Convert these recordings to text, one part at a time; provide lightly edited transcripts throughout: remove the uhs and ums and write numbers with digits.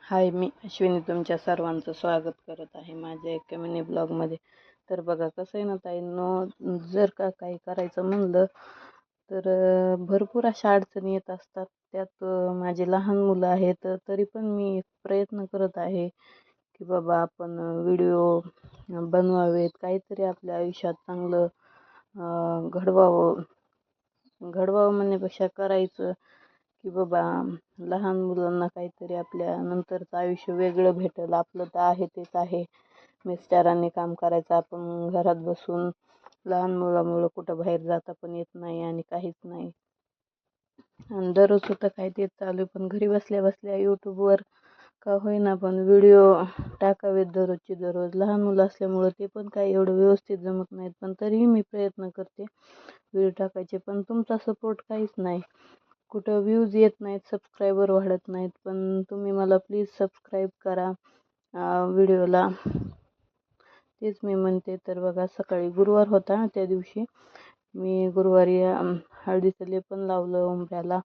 हाय, मी अश्विनी तुमच्या सर्वांचं स्वागत करत आहे माझ्या एका मिनी ब्लॉगमध्ये. तर बघा कसं आहे ना ताईंनो, जर का काही करायचं म्हणलं तर भरपूर अशा अडचणी येत असतात. त्यात माझे लहान मुलं आहेत, तरी पण मी एक प्रयत्न करत आहे की बाबा आपण व्हिडिओ बनवावेत, काहीतरी आपल्या आयुष्यात चांगलं घडवावं. घडवावं म्हणण्यापेक्षा करायचं की बाबा लहान मुलांना काहीतरी आपल्या नंतरचं आयुष्य वेगळं भेटेल. आपलं तर आहे तेच आहे, मिस्टरांनी काम करायचं, आपण घरात बसून लहान मुलामुळं कुठं बाहेर जाता पण येत नाही आणि काहीच नाही. आणि दररोज होतं काय तेच चालू, पण घरी बसल्या बसल्या यूट्यूबवर का होईना पण व्हिडिओ टाकावेत दररोजचे दररोज. लहान मुलं असल्यामुळं ते पण काही एवढं व्यवस्थित जमत नाहीत, पण तरीही मी प्रयत्न करते व्हिडिओ टाकायचे. पण तुमचा सपोर्ट काहीच नाही, कुठं व्ह्यूज येत नाहीत, सबस्क्रायबर वाढत नाहीत. पण तुम्ही मला प्लीज सबस्क्राईब करा व्हिडिओला, तेच मी म्हणते. तर बघा सकाळी गुरुवार होता, त्या दिवशी मी गुरुवारी हळदीचं लेपन लावलं उंबऱ्याला.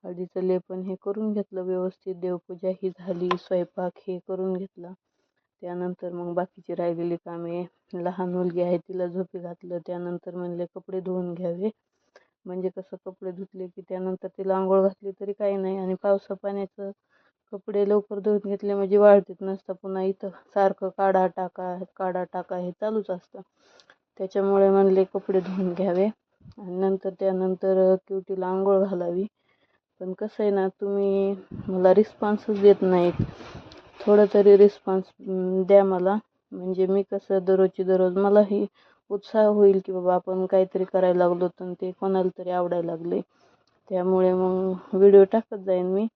हळदीचं लेपन हे करून घेतलं व्यवस्थित, देवपूजा ही झाली, स्वयंपाक हे करून घेतला. त्यानंतर मग बाकीची राहिलेली कामे, लहान मुलगी आहे तिला झोपी घातलं. त्यानंतर म्हणले कपडे धुवून घ्यावे, म्हणजे कसं कपडे धुतले की त्यानंतर तिला आंघोळ घातली तरी काही नाही. आणि पावसा पाण्याचं कपडे लवकर धुवून घेतले म्हणजे वाळतीत नसतं, पुन्हा इथं सारखं काढा टाका हे चालूच असतं. त्याच्यामुळे म्हणले कपडे धुवून घ्यावे आणि नंतर त्यानंतर क्युटीला आंघोळ घालावी. पण कसं आहे ना, तुम्ही मला रिस्पॉन्सच देत नाहीत. थोडं तरी रिस्पॉन्स द्या मला, म्हणजे मी कसं दररोजची दररोज मलाही उत्साह होईल की बाबा आपण काहीतरी करायला लागलो तर ते कोणाला तरी आवडायला लागले. त्यामुळे मग व्हिडिओ टाकत जाईन मी.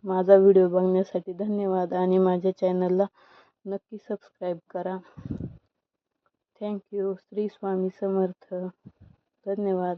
माझा व्हिडिओ बघण्यासाठी धन्यवाद आणि माझ्या चॅनलला नक्की सबस्क्राईब करा. थँक्यू. श्री स्वामी समर्थ. धन्यवाद.